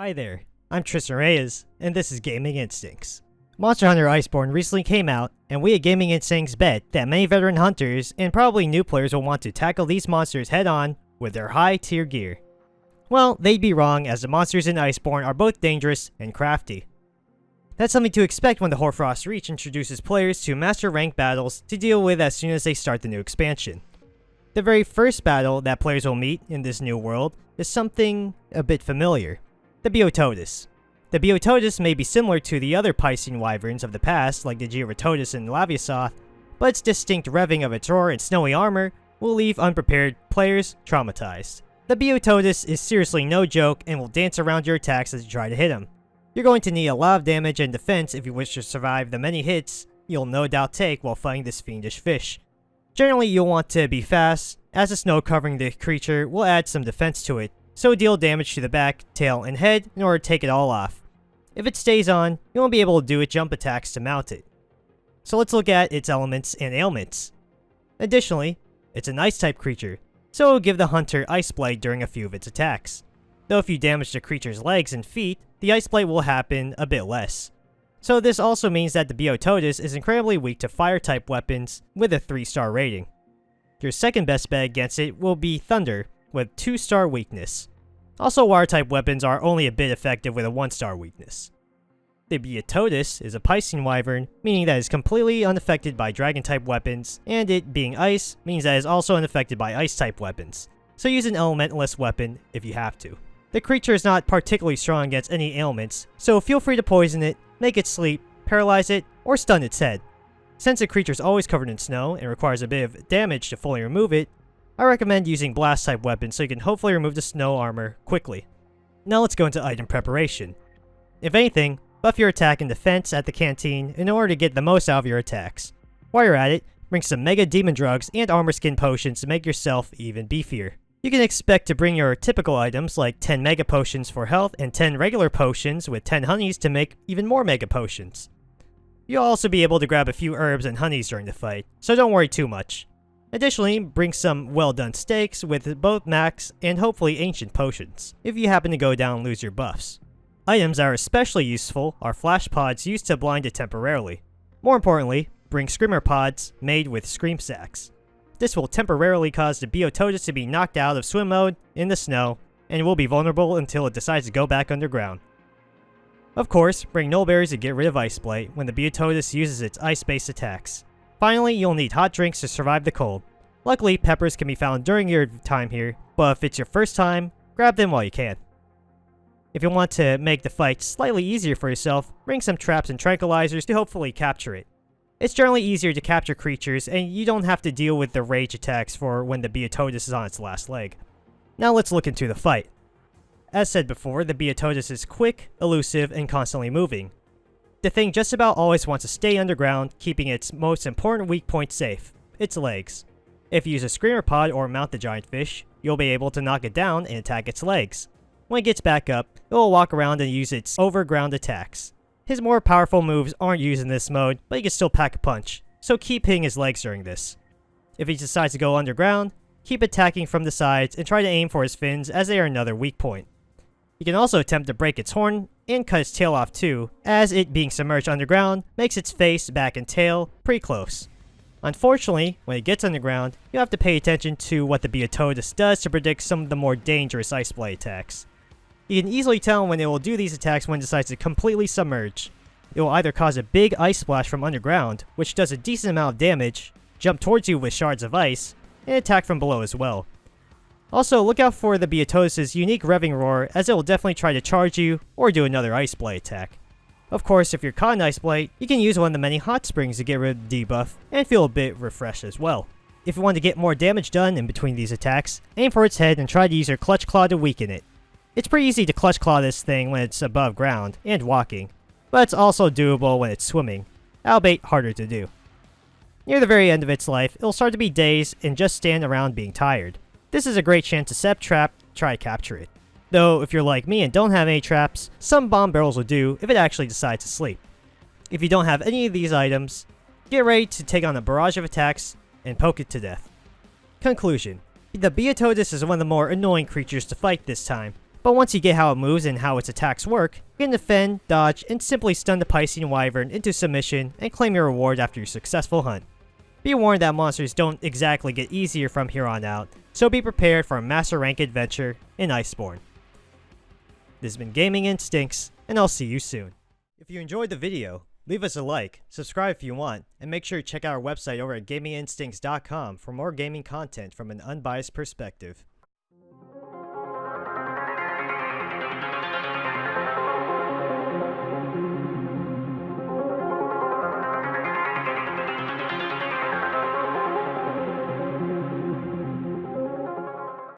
Hi there, I'm Tristan Reyes, and this is Gaming Instincts. Monster Hunter Iceborne recently came out, and we at Gaming Instincts bet that many veteran hunters and probably new players will want to tackle these monsters head-on with their high-tier gear. Well, they'd be wrong, as the monsters in Iceborne are both dangerous and crafty. That's something to expect when the Hoarfrost Reach introduces players to master rank battles to deal with as soon as they start the new expansion. The very first battle that players will meet in this new world is something a bit familiar: the Beotodus. The Beotodus may be similar to the other Piscine wyverns of the past, like the Beotodus and Laviosoth, but its distinct revving of its roar and snowy armor will leave unprepared players traumatized. The Beotodus is seriously no joke and will dance around your attacks as you try to hit him. You're going to need a lot of damage and defense if you wish to survive the many hits you'll no doubt take while fighting this fiendish fish. Generally, you'll want to be fast, as the snow covering the creature will add some defense to it, so deal damage to the back, tail, and head in order to take it all off. If it stays on, you won't be able to do jump attacks to mount it. So let's look at its elements and ailments. Additionally, it's an ice-type creature, so it will give the Hunter Ice Blight during a few of its attacks. Though if you damage the creature's legs and feet, the Ice Blight will happen a bit less. So this also means that the Beotodus is incredibly weak to fire-type weapons with a 3-star rating. Your second best bet against it will be Thunder, with 2-star weakness. Also, water-type weapons are only a bit effective with a 1-star weakness. The Beotodus is a Piscine wyvern, meaning that it is completely unaffected by dragon-type weapons, and it being ice means that it is also unaffected by ice-type weapons, so use an elementalist weapon if you have to. The creature is not particularly strong against any ailments, so feel free to poison it, make it sleep, paralyze it, or stun its head. Since the creature is always covered in snow and requires a bit of damage to fully remove it, I recommend using blast-type weapons so you can hopefully remove the snow armor quickly. Now let's go into item preparation. If anything, buff your attack and defense at the canteen in order to get the most out of your attacks. While you're at it, bring some mega demon drugs and armor skin potions to make yourself even beefier. You can expect to bring your typical items like 10 mega potions for health and 10 regular potions with 10 honeys to make even more mega potions. You'll also be able to grab a few herbs and honeys during the fight, so don't worry too much. Additionally, bring some well-done steaks with both max and hopefully ancient potions, if you happen to go down and lose your buffs. Items that are especially useful are flash pods used to blind it temporarily. More importantly, bring screamer pods made with scream sacks. This will temporarily cause the Beotodus to be knocked out of swim mode in the snow, and will be vulnerable until it decides to go back underground. Of course, bring nullberries to get rid of Ice Blight when the Beotodus uses its ice-based attacks. Finally, you'll need hot drinks to survive the cold. Luckily, peppers can be found during your time here, but if it's your first time, grab them while you can. If you want to make the fight slightly easier for yourself, bring some traps and tranquilizers to hopefully capture it. It's generally easier to capture creatures, and you don't have to deal with the rage attacks for when the Beotodus is on its last leg. Now let's look into the fight. As said before, the Beotodus is quick, elusive, and constantly moving. The thing just about always wants to stay underground, keeping its most important weak point safe: its legs. If you use a screamer pod or mount the giant fish, you'll be able to knock it down and attack its legs. When it gets back up, it will walk around and use its overground attacks. His more powerful moves aren't used in this mode, but he can still pack a punch, so keep hitting his legs during this. If he decides to go underground, keep attacking from the sides and try to aim for his fins, as they are another weak point. You can also attempt to break its horn and cut its tail off too, as it being submerged underground makes its face, back, and tail pretty close. Unfortunately, when it gets underground, you have to pay attention to what the Beotodus does to predict some of the more dangerous Ice Blight attacks. You can easily tell when it will do these attacks when it decides to completely submerge. It will either cause a big ice splash from underground, which does a decent amount of damage, jump towards you with shards of ice, and attack from below as well. Also, look out for the Beotodus' unique revving roar, as it will definitely try to charge you or do another Ice Blight attack. Of course, if you're caught in Ice Blight, you can use one of the many hot springs to get rid of the debuff and feel a bit refreshed as well. If you want to get more damage done in between these attacks, aim for its head and try to use your Clutch Claw to weaken it. It's pretty easy to Clutch Claw this thing when it's above ground and walking, but it's also doable when it's swimming, albeit harder to do. Near the very end of its life, it'll start to be dazed and just stand around being tired. This is a great chance to set up trap, try to capture it. Though, if you're like me and don't have any traps, some bomb barrels will do if it actually decides to sleep. If you don't have any of these items, get ready to take on a barrage of attacks and poke it to death. Conclusion: the Beotodus is one of the more annoying creatures to fight this time, But once you get how it moves and how its attacks work, you can defend, dodge, and simply stun the Piscean Wyvern into submission and claim your reward after your successful hunt. Be warned that monsters don't exactly get easier from here on out, so be prepared for a master rank adventure in Iceborne. This has been Gaming Instincts, and I'll see you soon. If you enjoyed the video, leave us a like, subscribe if you want, and make sure to check out our website over at gaminginstincts.com for more gaming content from an unbiased perspective.